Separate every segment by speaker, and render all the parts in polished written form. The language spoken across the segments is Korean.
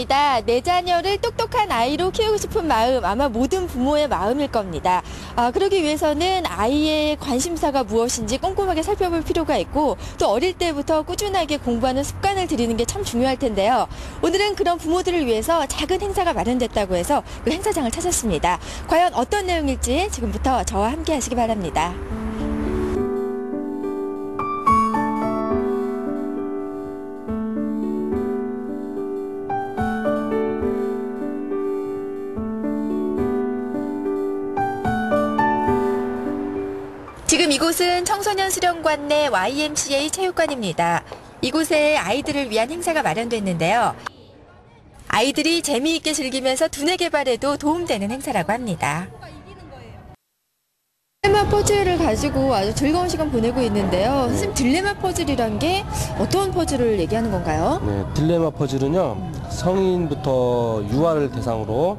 Speaker 1: 맞습니다. 내 자녀를 똑똑한 아이로 키우고 싶은 마음, 아마 모든 부모의 마음일 겁니다. 그러기 위해서는 아이의 관심사가 무엇인지 꼼꼼하게 살펴볼 필요가 있고, 또 어릴 때부터 꾸준하게 공부하는 습관을 들이는 게 참 중요할 텐데요. 오늘은 그런 부모들을 위해서 작은 행사가 마련됐다고 해서 그 행사장을 찾았습니다. 과연 어떤 내용일지 지금부터 저와 함께 하시기 바랍니다. 지금 이곳은 청소년 수련관 내 YMCA 체육관입니다. 이곳에 아이들을 위한 행사가 마련됐는데요. 아이들이 재미있게 즐기면서 두뇌 개발에도 도움되는 행사라고 합니다. 딜레마 퍼즐을 가지고 아주 즐거운 시간 보내고 있는데요. 선생님, 딜레마 퍼즐이란 게 어떤 퍼즐을 얘기하는 건가요?
Speaker 2: 네, 딜레마 퍼즐은요, 성인부터 유아를 대상으로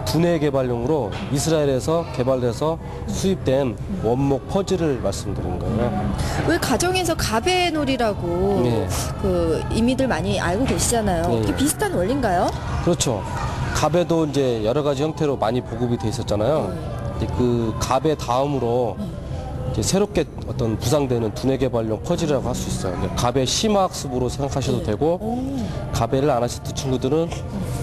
Speaker 2: 두뇌 개발용으로 이스라엘에서 개발돼서 수입된 원목 퍼즐을 말씀드리는 거예요.
Speaker 1: 왜 가정에서 가베놀이라고
Speaker 2: 네.
Speaker 1: 그 이미들 많이 알고 계시잖아요.
Speaker 2: 네.
Speaker 1: 이게 비슷한 원리인가요?
Speaker 2: 그렇죠. 갑에도 이제 여러 가지 형태로 많이 보급이 돼 있었잖아요. 이제 그 갑의 다음으로 이제 새롭게 어떤 부상되는 두뇌 개발용 퍼즐이라고 할 수 있어요. 갑의 심화학습으로 생각하셔도 되고, 가베를 안 하셨던 친구들은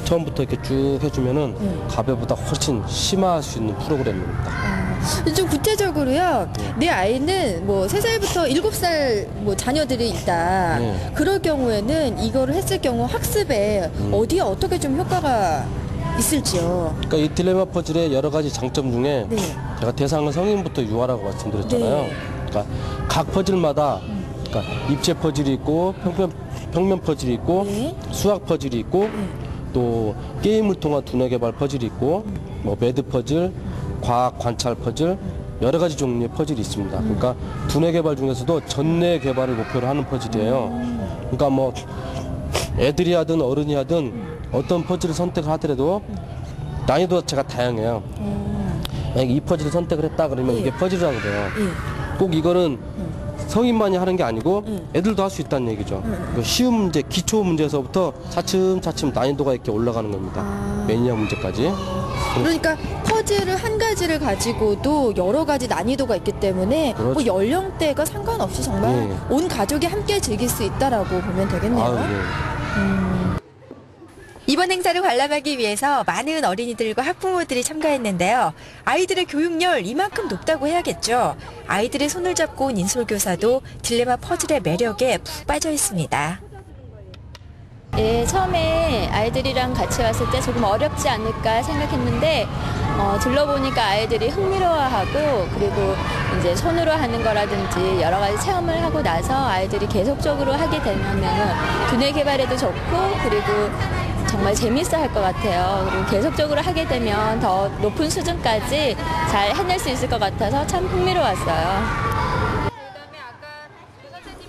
Speaker 2: 처음부터 이렇게 쭉 해주면은 가베보다 훨씬 심화할 수 있는 프로그램입니다.
Speaker 1: 좀 구체적으로요. 내 아이는 뭐 3살부터 7살 뭐 자녀들이 있다. 그럴 경우에는 이거를 했을 경우 학습에 어디에 어떻게 좀 효과가 있을지요?
Speaker 2: 그러니까 이 딜레마 퍼즐의 여러 가지 장점 중에 제가 대상은 성인부터 유아라고 말씀드렸잖아요. 그러니까 각 퍼즐마다 그러니까 입체 퍼즐이 있고 평면 퍼즐이 있고 수학 퍼즐이 있고 또 게임을 통한 두뇌 개발 퍼즐이 있고 뭐 매드 퍼즐, 과학 관찰 퍼즐, 여러 가지 종류의 퍼즐이 있습니다. 그러니까 두뇌 개발 중에서도 전뇌 개발을 목표로 하는 퍼즐이에요. 그러니까 뭐 애들이 하든 어른이 하든 어떤 퍼즐을 선택을 하더라도 난이도 자체가 다양해요. 만약에 이 퍼즐을 선택을 했다 그러면 이게 퍼즐이라고 그래요. 꼭 이거는 성인만이 하는 게 아니고 애들도 할 수 있다는 얘기죠. 쉬운 문제, 기초 문제에서부터 차츰차츰 난이도가 이렇게 올라가는 겁니다. 매니아 문제까지.
Speaker 1: 그러니까 퍼즐을 한 가지를 가지고도 여러 가지 난이도가 있기 때문에
Speaker 2: 그렇죠.
Speaker 1: 뭐 연령대가 상관없이 정말 온 가족이 함께 즐길 수 있다라고 보면 되겠네요. 이번 행사를 관람하기 위해서 많은 어린이들과 학부모들이 참가했는데요. 아이들의 교육열 이만큼 높다고 해야겠죠. 아이들의 손을 잡고 온 인솔교사도 딜레마 퍼즐의 매력에 푹 빠져 있습니다.
Speaker 3: 예, 처음에 아이들이랑 같이 왔을 때 조금 어렵지 않을까 생각했는데 들러보니까 아이들이 흥미로워하고, 그리고 이제 손으로 하는 거라든지 여러 가지 체험을 하고 나서 아이들이 계속적으로 하게 되면은 두뇌 개발에도 좋고, 그리고 정말 재밌어 할 것 같아요. 그리고 계속적으로 하게 되면 더 높은 수준까지 잘 해낼 수 있을 것 같아서 참 흥미로웠어요.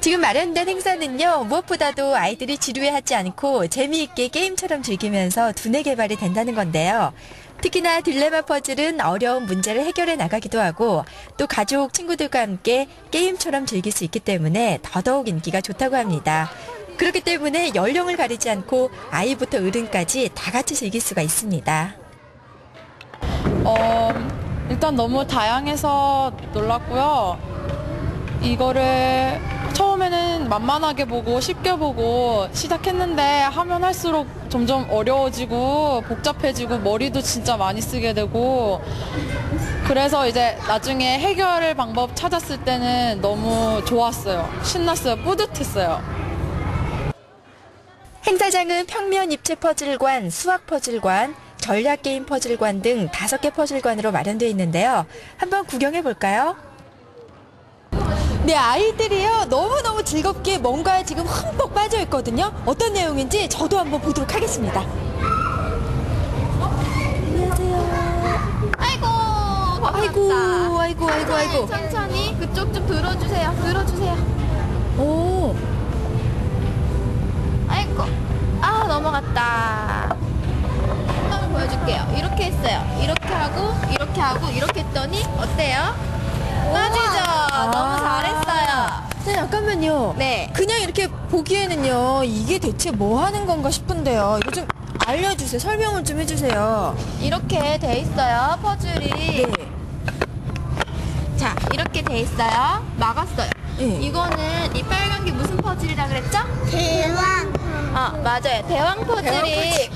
Speaker 1: 지금 마련된 행사는요, 무엇보다도 아이들이 지루해하지 않고 재미있게 게임처럼 즐기면서 두뇌 개발이 된다는 건데요. 특히나 딜레마 퍼즐은 어려운 문제를 해결해 나가기도 하고, 또 가족, 친구들과 함께 게임처럼 즐길 수 있기 때문에 더더욱 인기가 좋다고 합니다. 그렇기 때문에 연령을 가리지 않고 아이부터 어른까지 다 같이 즐길 수가 있습니다.
Speaker 4: 일단 너무 다양해서 놀랐고요. 이거를 처음에는 만만하게 보고 쉽게 보고 시작했는데 하면 할수록 점점 어려워지고 복잡해지고 머리도 진짜 많이 쓰게 되고, 그래서 이제 나중에 해결 방법 찾았을 때는 너무 좋았어요. 신났어요. 뿌듯했어요.
Speaker 1: 행사장은 평면 입체 퍼즐관, 수학 퍼즐관, 전략 게임 퍼즐관 등 5개 퍼즐관으로 마련되어 있는데요. 한번 구경해 볼까요? 네, 아이들이요, 너무너무 즐겁게 뭔가에 지금 흠뻑 빠져 있거든요. 어떤 내용인지 저도 한번 보도록 하겠습니다. 안녕하세요.
Speaker 3: 아이고,
Speaker 1: 아이고.
Speaker 3: 천천히 그쪽 좀 들어주세요.
Speaker 1: 오.
Speaker 3: 아이고, 넘어갔다. 한번 보여줄게요. 이렇게 했어요. 이렇게 하고 이렇게 했더니 어때요? 빠지죠? 너무 잘했어요.
Speaker 1: 네, 잠깐만요.
Speaker 3: 네.
Speaker 1: 그냥 이렇게 보기에는요, 이게 대체 뭐 하는 건가 싶은데요. 이거 좀 알려주세요. 설명을 좀 해주세요.
Speaker 3: 이렇게 돼 있어요, 퍼즐이.
Speaker 1: 네.
Speaker 3: 자, 이렇게 돼 있어요. 막았어요.
Speaker 1: 네.
Speaker 3: 이거는 이 빨간 게 무슨 퍼즐이라 그랬죠?
Speaker 5: 대왕.
Speaker 3: 맞아요. 대왕 퍼즐이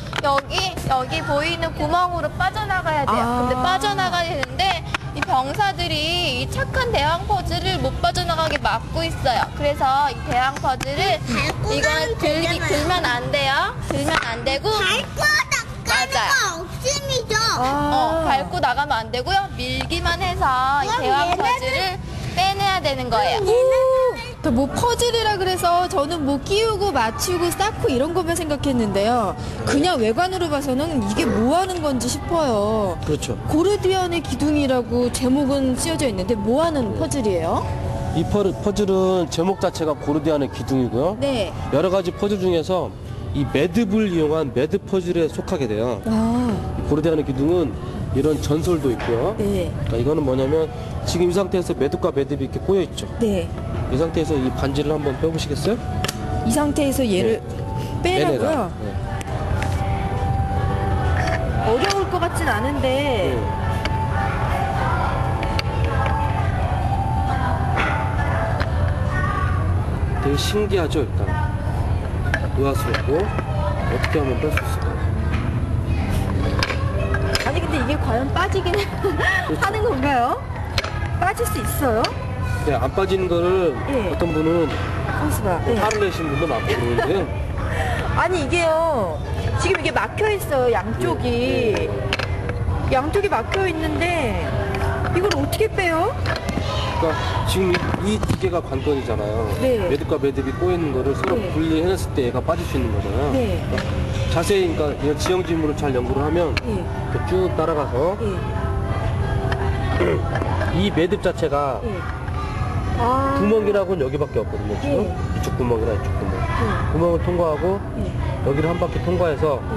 Speaker 3: 여기 보이는 구멍으로 빠져나가야 돼요. 근데 빠져나가야 되는데 이 병사들이 이 착한 대왕 퍼즐을 못 빠져나가게 막고 있어요. 그래서 이 대왕 퍼즐을 이건 들면 안 돼요. 들면 안 되고
Speaker 5: 밟고 나가는 거 없음이죠.
Speaker 3: 밟고 나가면 안 되고요. 밀기만 해서 이 대왕 퍼즐을 빼내야 되는 거예요.
Speaker 1: 뭐 퍼즐이라 그래서 저는 뭐 끼우고 맞추고 쌓고 이런 것만 생각했는데요. 그냥 외관으로 봐서는 이게 뭐 하는 건지 싶어요.
Speaker 2: 그렇죠.
Speaker 1: 고르디안의 기둥이라고 제목은 쓰여져 있는데 뭐 하는 퍼즐이에요?
Speaker 2: 이 퍼즐은 제목 자체가 고르디안의 기둥이고요.
Speaker 1: 네.
Speaker 2: 여러 가지 퍼즐 중에서 이 매듭을 이용한 매듭 퍼즐에 속하게 돼요. 이 고르디안의 기둥은 이런 전설도 있고요.
Speaker 1: 네.
Speaker 2: 그러니까 이거는 뭐냐면 지금 이 상태에서 매듭과 매듭이 이렇게 꼬여 있죠.
Speaker 1: 네.
Speaker 2: 이 상태에서 이 반지를 한번 빼보시겠어요?
Speaker 1: 이 상태에서 얘를 빼라고요?
Speaker 2: 빼내라. 네.
Speaker 1: 어려울 것 같진 않은데.
Speaker 2: 되게 신기하죠, 일단. 의아스럽고 어떻게 하면 뺄 수 있을까요?
Speaker 1: 아니 근데 이게 과연 빠지긴 하는 건가요? 빠질 수 있어요?
Speaker 2: 네, 안 빠지는 거를
Speaker 1: 예.
Speaker 2: 어떤 분은
Speaker 1: 잠시만. 네.
Speaker 2: 화를 내신 분도 많고 그러는데요.
Speaker 1: 아니 이게요. 지금 이게 막혀 있어요. 양쪽이. 양쪽이 막혀 있는데 이걸 어떻게 빼요?
Speaker 2: 그러니까 지금 이 두 개가 관건이잖아요.
Speaker 1: 네.
Speaker 2: 매듭과 매듭이 꼬여 있는 거를 서로
Speaker 1: 네.
Speaker 2: 분리해냈을 때 얘가 빠질 수 있는 거잖아요.
Speaker 1: 네.
Speaker 2: 그러니까 자세히 그러니까 이런 지형지물을 잘 연구를 하면
Speaker 1: 예.
Speaker 2: 이렇게 쭉 따라가서
Speaker 1: 예.
Speaker 2: 이 매듭 자체가
Speaker 1: 예. 아.
Speaker 2: 구멍이라고는 여기밖에 없거든요. 지금
Speaker 1: 예.
Speaker 2: 이쪽 구멍이나 이쪽 구멍.
Speaker 1: 예.
Speaker 2: 구멍을 통과하고
Speaker 1: 예.
Speaker 2: 여기를 한 바퀴 통과해서
Speaker 1: 예.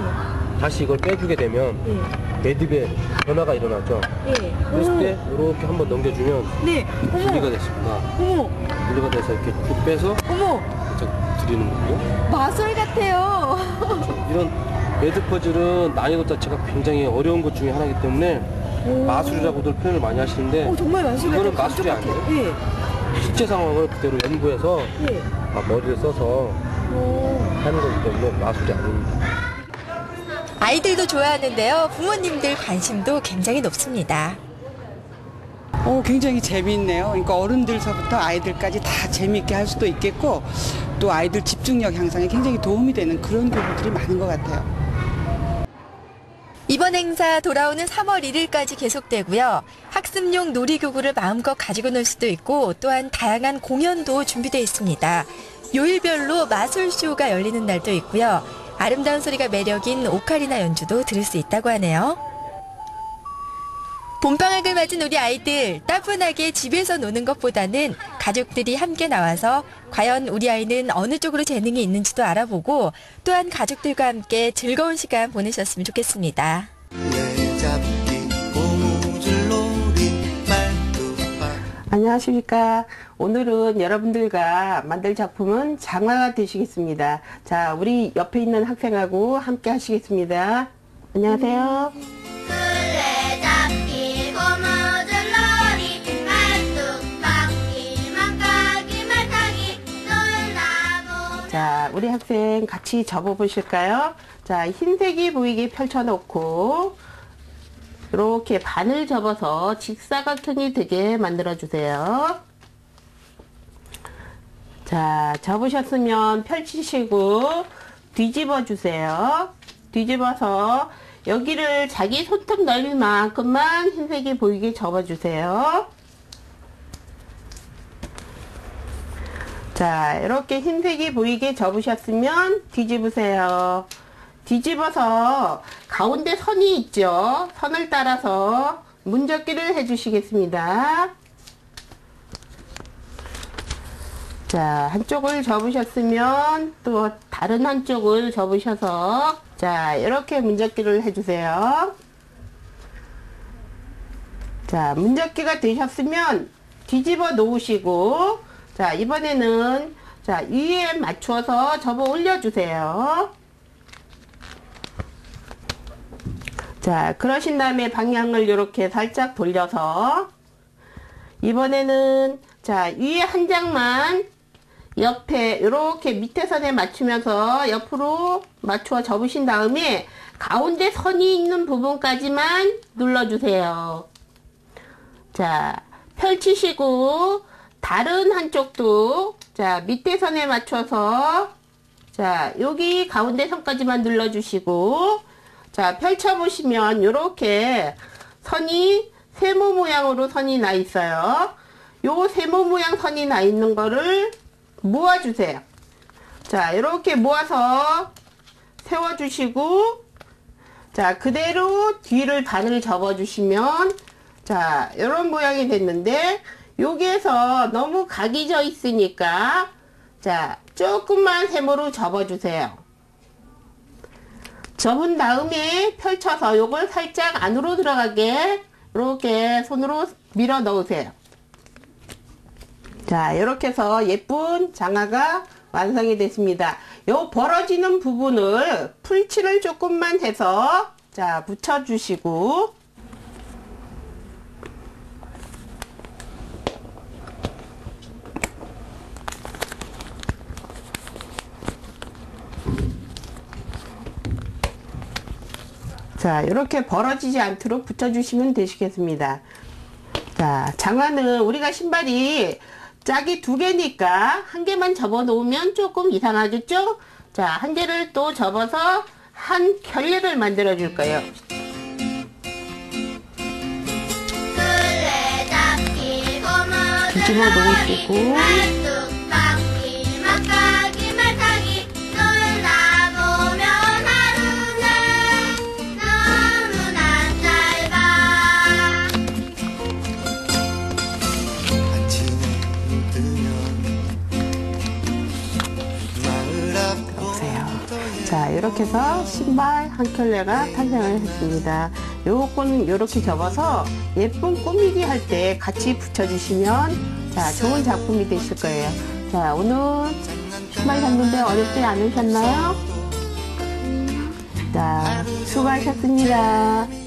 Speaker 2: 다시 이걸 빼주게 되면
Speaker 1: 예.
Speaker 2: 매듭에 변화가 일어나죠.
Speaker 1: 예.
Speaker 2: 그랬을 때 이렇게 한번 넘겨주면
Speaker 1: 네.
Speaker 2: 분리가 됐습니다.
Speaker 1: 어머.
Speaker 2: 분리가 돼서 이렇게 쭉 빼서
Speaker 1: 어머.
Speaker 2: 이렇게 드리는 거고요.
Speaker 1: 마술 같아요.
Speaker 2: 이런 매듭 퍼즐은 난이도 자체가 굉장히 어려운 것 중에 하나이기 때문에 마술이라고들 표현을 많이 하시는데
Speaker 1: 정말 마술 같아요.
Speaker 2: 이거는 마술이 아니에요.
Speaker 1: 예.
Speaker 2: 실제 상황을 그대로 연구해서
Speaker 1: 예.
Speaker 2: 머리를 써서 하는 거기 때문에 마술이 아닙니다.
Speaker 1: 아이들도 좋아하는데요. 부모님들 관심도 굉장히 높습니다.
Speaker 6: 굉장히 재미있네요. 그러니까 어른들서부터 아이들까지 다 재미있게 할 수도 있겠고 또 아이들 집중력 향상에 굉장히 도움이 되는 그런 부분들이 많은 것 같아요.
Speaker 1: 이번 행사 돌아오는 3월 1일까지 계속되고요. 학습용 놀이기구를 마음껏 가지고 놀 수도 있고 또한 다양한 공연도 준비되어 있습니다. 요일별로 마술쇼가 열리는 날도 있고요. 아름다운 소리가 매력인 오카리나 연주도 들을 수 있다고 하네요. 봄방학을 맞은 우리 아이들 따분하게 집에서 노는 것보다는 가족들이 함께 나와서 과연 우리 아이는 어느 쪽으로 재능이 있는지도 알아보고 또한 가족들과 함께 즐거운 시간 보내셨으면 좋겠습니다.
Speaker 7: 안녕하십니까. 오늘은 여러분들과 만들 작품은 장화가 되시겠습니다. 자, 우리 옆에 있는 학생하고 함께 하시겠습니다. 안녕하세요.
Speaker 5: 술래잡기 고무줄놀이 말뚝박기 막가기 말타기 놀라보.
Speaker 7: 자, 우리 학생 같이 접어보실까요? 자, 흰색이 보이게 펼쳐놓고 이렇게 반을 접어서 직사각형이 되게 만들어주세요. 자, 접으셨으면 펼치시고 뒤집어 주세요. 뒤집어서 여기를 자기 손톱 넓이만큼만 흰색이 보이게 접어주세요. 자, 이렇게 흰색이 보이게 접으셨으면 뒤집으세요. 뒤집어서 가운데 선이 있죠. 선을 따라서 문접기를 해주시겠습니다. 자, 한쪽을 접으셨으면 또 다른 한쪽을 접으셔서 자, 이렇게 문접기를 해주세요. 자, 문접기가 되셨으면 뒤집어 놓으시고 자, 이번에는 자, 위에 맞추어서 접어 올려주세요. 자, 그러신 다음에 방향을 이렇게 살짝 돌려서 이번에는 자, 위에 한 장만 옆에 이렇게 밑에 선에 맞추면서 옆으로 맞춰 접으신 다음에 가운데 선이 있는 부분까지만 눌러주세요. 자, 펼치시고 다른 한쪽도 자, 밑에 선에 맞춰서 자, 여기 가운데 선까지만 눌러주시고 자, 펼쳐보시면 이렇게 선이 세모 모양으로 선이 나 있어요. 요 세모 모양 선이 나 있는 거를 모아주세요. 자, 이렇게 모아서 세워주시고 자, 그대로 뒤를 반을 접어주시면 자, 이런 모양이 됐는데 여기에서 너무 각이 져 있으니까 자, 조금만 세모로 접어주세요. 접은 다음에 펼쳐서 요걸 살짝 안으로 들어가게 이렇게 손으로 밀어 넣으세요. 자, 이렇게 해서 예쁜 장화가 완성이 됐습니다. 요 벌어지는 부분을 풀칠을 조금만 해서 자, 붙여주시고 자, 이렇게 벌어지지 않도록 붙여주시면 되시겠습니다. 자, 장화는 우리가 신발이 짝이 2개니까 한 개만 접어 놓으면 조금 이상하겠죠? 자, 한 개를 또 접어서 한 켤레를 만들어 줄 거예요. 뒤집어 놓으시고 자, 이렇게 해서 신발 한 켤레가 탄생을 했습니다. 요거는 이렇게 접어서 예쁜 꾸미기 할 때 같이 붙여주시면 자, 좋은 작품이 되실 거예요. 자, 오늘 신발 샀는데 어렵지 않으셨나요? 자, 수고하셨습니다.